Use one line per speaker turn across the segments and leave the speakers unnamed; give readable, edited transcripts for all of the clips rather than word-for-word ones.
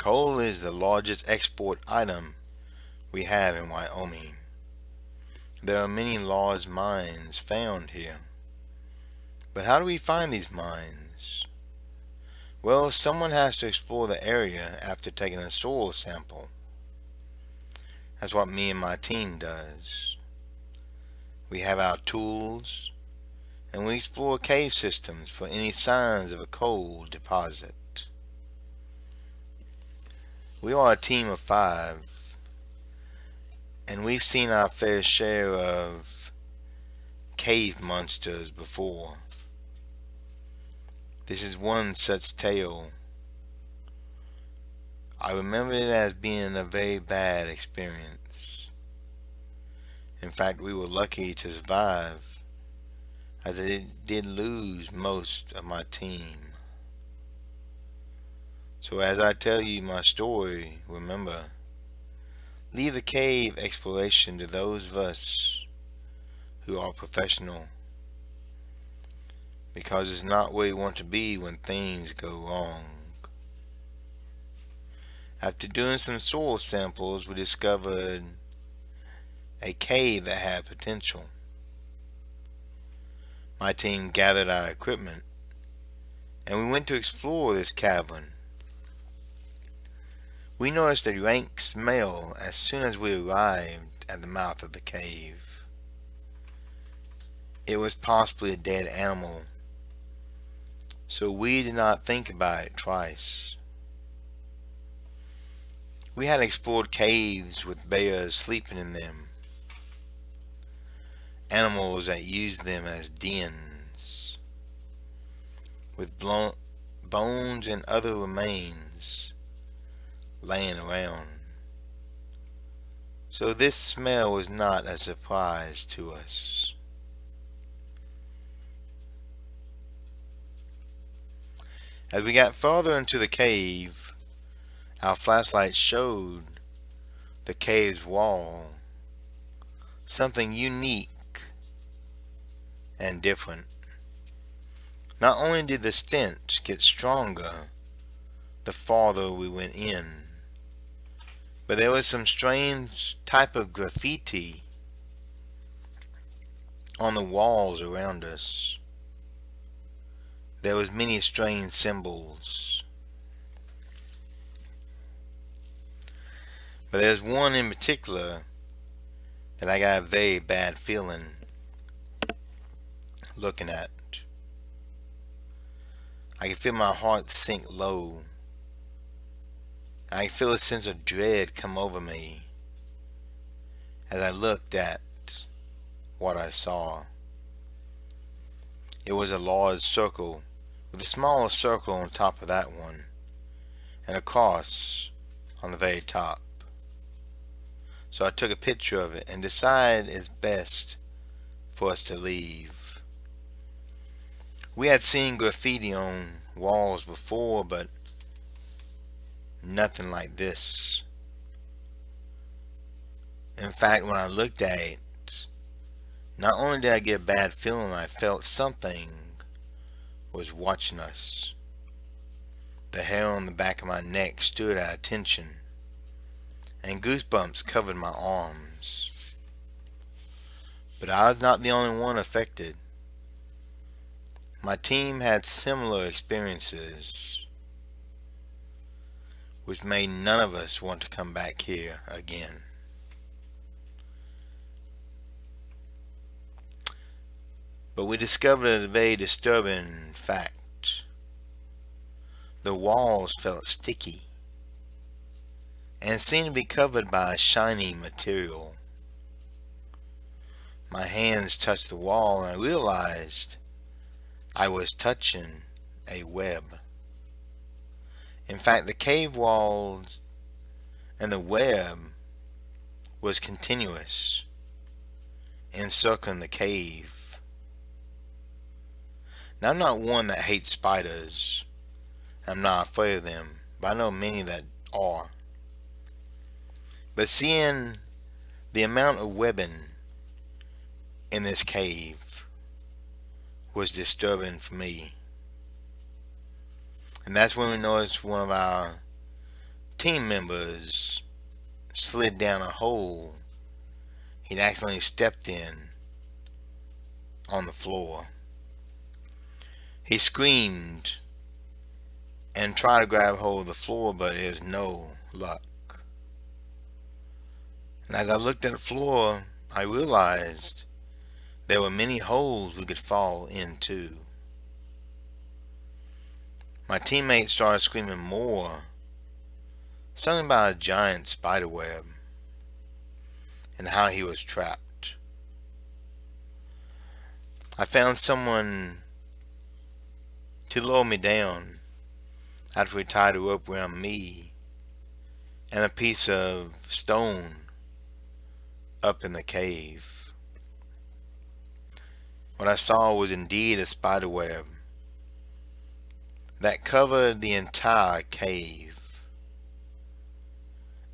Coal is the largest export item we have in Wyoming. There are many large mines found here. But how do we find these mines? Well, someone has to explore the area after taking a soil sample. That's what me and my team does. We have our tools, and we explore cave systems for any signs of a coal deposit. We are a team of 5, and we've seen our fair share of cave monsters before. This is one such tale. I remember it as being a very bad experience. In fact, we were lucky to survive, as I did lose most of my team. So as I tell you my story, remember, leave the cave exploration to those of us who are professional, because it's not where you want to be when things go wrong. After doing some soil samples, we discovered a cave that had potential. My team gathered our equipment, and we went to explore this cavern. We noticed a rank smell as soon as we arrived at the mouth of the cave. It was possibly a dead animal, so we did not think about it twice. We had explored caves with bears sleeping in them, animals that used them as dens, with bones and other remains laying around. So this smell was not a surprise to us. As we got farther into the cave, our flashlight showed the cave's wall something unique and different. Not only did the stench get stronger the farther we went in, but there was some strange type of graffiti on the walls around us. There was many strange symbols, but there's one in particular that I got a very bad feeling looking at. I can feel my heart sink low. I can feel a sense of dread come over me as I looked at what I saw. It was a large circle with a smaller circle on top of that one, and a cross on the very top. So I took a picture of it and decided it's best for us to leave. We had seen graffiti on walls before, but nothing like this. In fact, when I looked at it, not only did I get a bad feeling, I felt something was watching us. The hair on the back of my neck stood at attention, and goosebumps covered my arms. But I was not the only one affected. My team had similar experiences, which made none of us want to come back here again. But we discovered a very disturbing fact. The walls felt sticky and seemed to be covered by a shiny material. My hands touched the wall and I realized I was touching a web. In fact, the cave walls and the web was continuous, encircling the cave. Now, I'm not one that hates spiders. I'm not afraid of them, but I know many that are. But seeing the amount of webbing in this cave was disturbing for me. And that's when we noticed one of our team members slid down a hole he'd accidentally stepped in on the floor. He screamed and tried to grab hold of the floor, but there was no luck. And as I looked at the floor, I realized there were many holes we could fall into. My teammates started screaming more, something about a giant spider web and how he was trapped. I found someone to lower me down after we tied a rope around me and a piece of stone up in the cave. What I saw was indeed a spider web that covered the entire cave.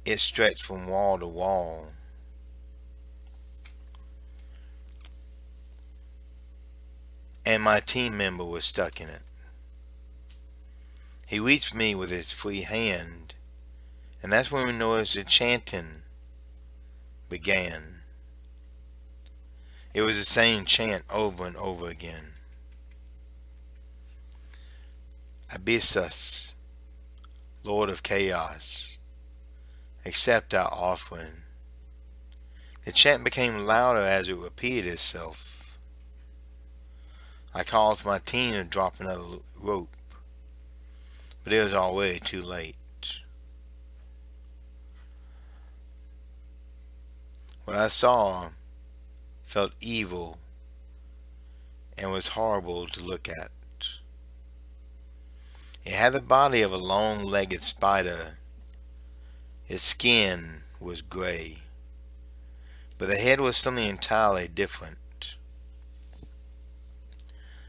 It stretched from wall to wall. And my team member was stuck in it. He reached me with his free hand, and that's when we noticed the chanting began. It was the same chant over and over again. Abyssus, Lord of Chaos, accept our offering. The chant became louder as it repeated itself. I called for my team to drop another rope, but it was already too late. What I saw felt evil and was horrible to look at. It had the body of a long-legged spider. Its skin was gray, but the head was something entirely different.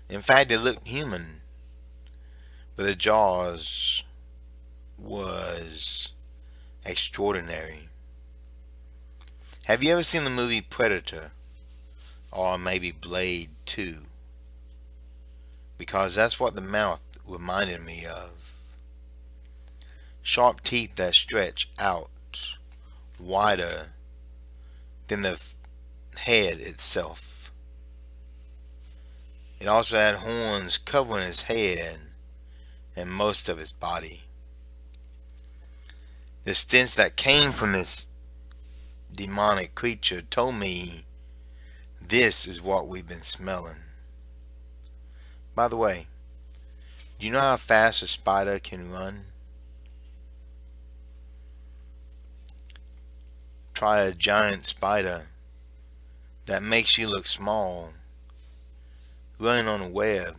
In fact, it looked human, but the jaws was extraordinary. Have you ever seen the movie Predator? Or maybe Blade 2? Because that's what the mouth reminded me of. Sharp teeth that stretch out wider than the head itself. It also had horns covering its head and most of its body. The stench that came from this demonic creature told me this is what we've been smelling. By the way, do you know how fast a spider can run? Try a giant spider that makes you look small running on a web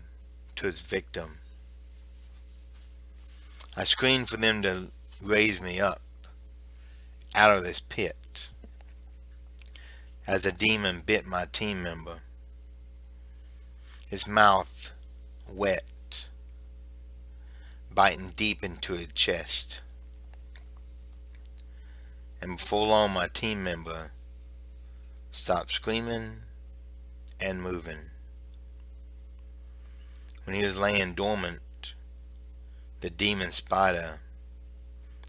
to its victim. I screamed for them to raise me up out of this pit as a demon bit my team member. His mouth wet, biting deep into his chest. And before long, my team member stopped screaming and moving. When he was laying dormant, the demon spider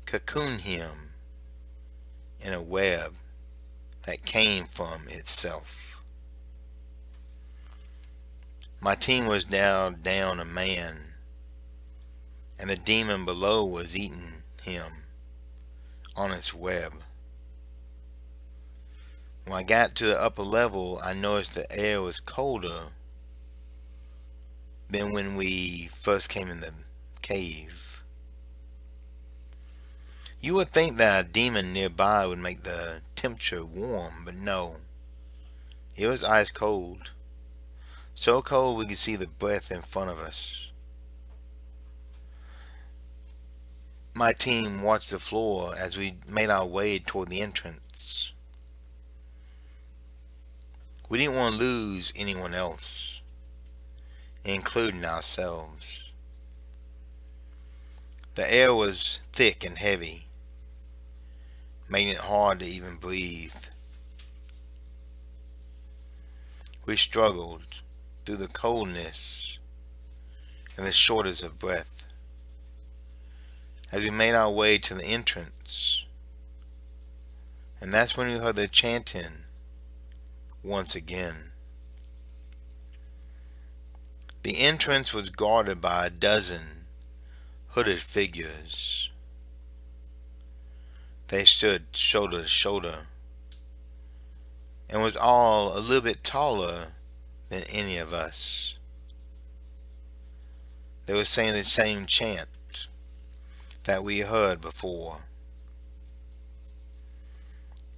cocooned him in a web that came from itself. My team was now down a man, and the demon below was eating him on its web. When I got to the upper level, I noticed the air was colder than when we first came in the cave. You would think that a demon nearby would make the temperature warm, but no. It was ice cold. So cold we could see the breath in front of us. My team watched the floor as we made our way toward the entrance. We didn't want to lose anyone else, including ourselves. The air was thick and heavy, making it hard to even breathe. We struggled through the coldness and the shortness of breath. as we made our way to the entrance. And that's when we heard the chanting once again. The entrance was guarded by a dozen hooded figures. They stood shoulder to shoulder and was all a little bit taller than any of us. They were saying the same chant that we heard before.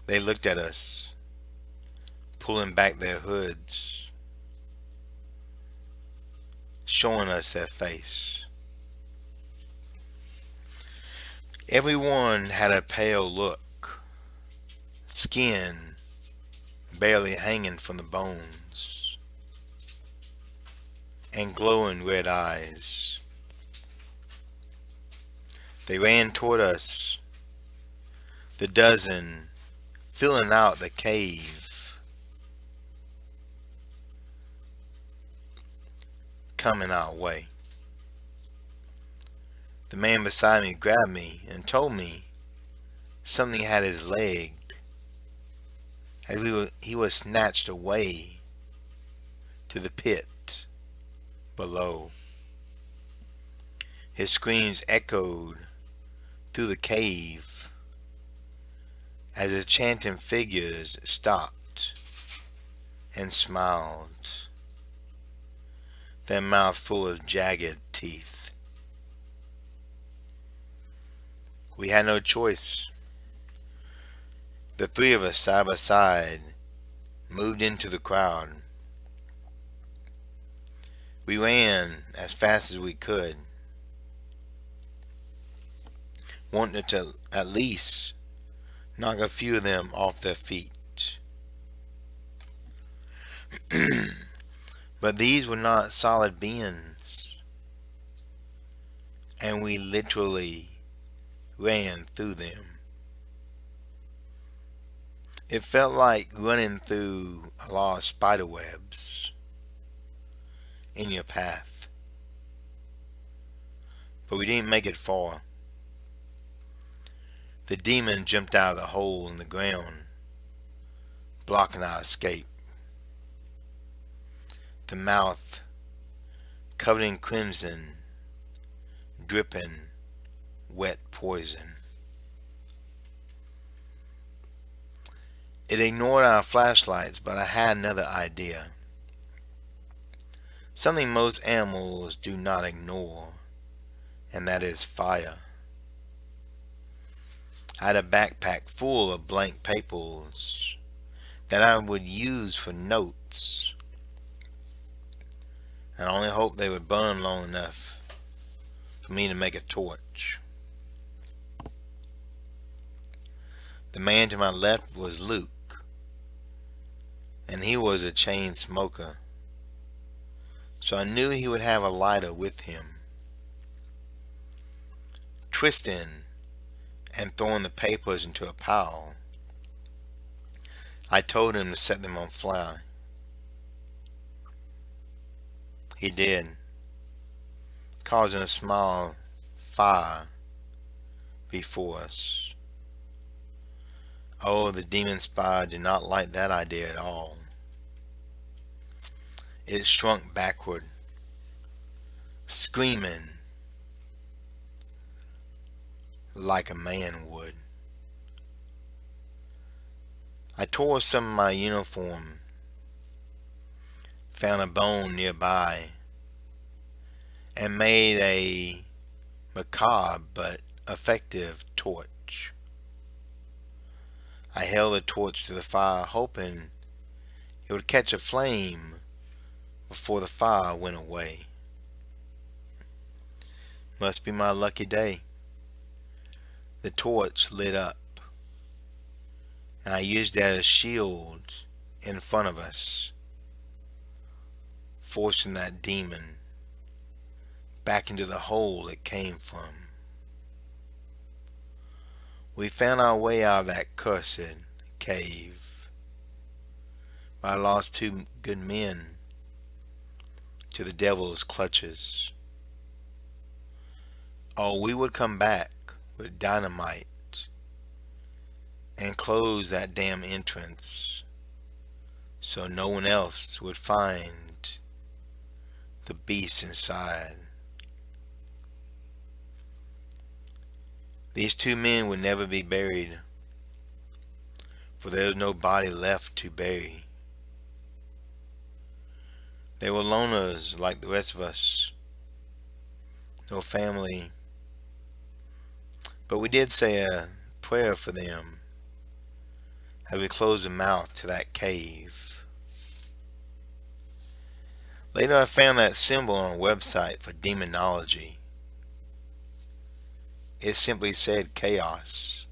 They looked at us, pulling back their hoods, showing us their face. Everyone had a pale look, skin barely hanging from the bones, and glowing red eyes. They ran toward us, the dozen filling out the cave, coming our way. The man beside me grabbed me and told me something had his leg, as he was snatched away to the pit below. His screams echoed through the cave as the chanting figures stopped and smiled, their mouth full of jagged teeth. We had no choice. The three of us side by side moved into the crowd. We ran as fast as we could, wanting to at least knock a few of them off their feet. But these were not solid beings, and we literally ran through them. It felt like running through a lot of spider webs in your path. But we didn't make it far. The demon jumped out of the hole in the ground, blocking our escape. The mouth covered in crimson, dripping wet poison. It ignored our flashlights, but I had another idea. Something most animals do not ignore, and that is fire. I had a backpack full of blank papers that I would use for notes, and I only hoped they would burn long enough for me to make a torch. The man to my left was Luke, and he was a chain smoker, so I knew he would have a lighter with him. Twisting and throwing the papers into a pile, I told him to set them on fire. He did, causing a small fire before us. Oh, the demon spire did not like that idea at all. It shrunk backward, screaming like a man would. I tore some of my uniform, found a bone nearby, and made a macabre but effective torch. I held the torch to the fire, hoping it would catch a flame before the fire went away. Must be my lucky day. The torch lit up, and I used it as a shield in front of us, forcing that demon back into the hole it came from. We found our way out of that cursed cave, but I lost 2 good men to the devil's clutches. Oh, we would come back, with dynamite and close that damn entrance so no one else would find the beast inside. These two men would never be buried, for there was no body left to bury. They were loners like the rest of us, no family, but we did say a prayer for them as we closed the mouth to that cave. Later I found that symbol on a website for demonology. It simply said chaos.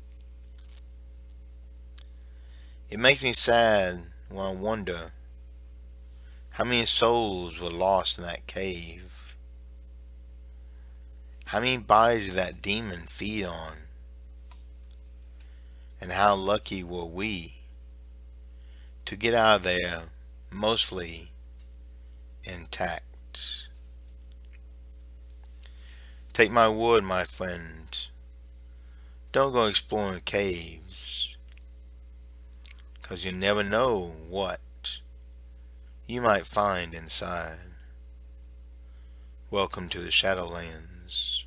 It makes me sad when I wonder how many souls were lost in that cave. How many bodies did that demon feed on? And how lucky were we to get out of there mostly intact. Take my word, my friend, don't go exploring caves, 'cause you never know what you might find inside. Welcome to the Shadowlands.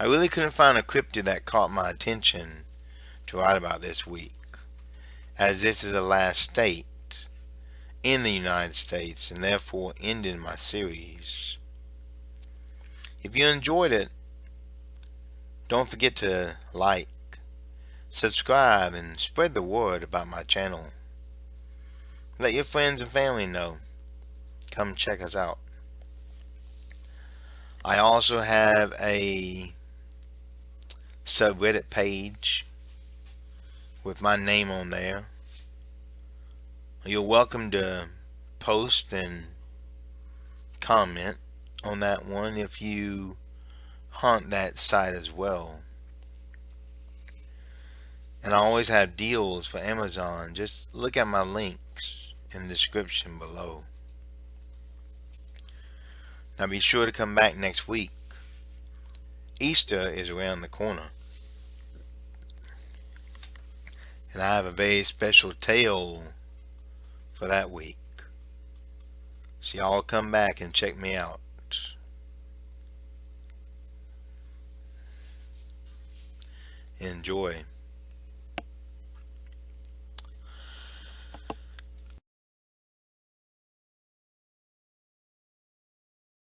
I really couldn't find a cryptid that caught my attention to write about this week, as this is the last state in the United States and therefore ending my series. If you enjoyed it, don't forget to like, subscribe, and spread the word about my channel. Let your friends and family know. Come check us out. I also have a subreddit page with my name on there. You're welcome to post and comment on that one if you hunt that site as well. And I always have deals for Amazon. Just look at my links in the description below. Now be sure to come back next week. Easter is around the corner, and I have a very special tale for that week. So y'all come back and check me out. Enjoy.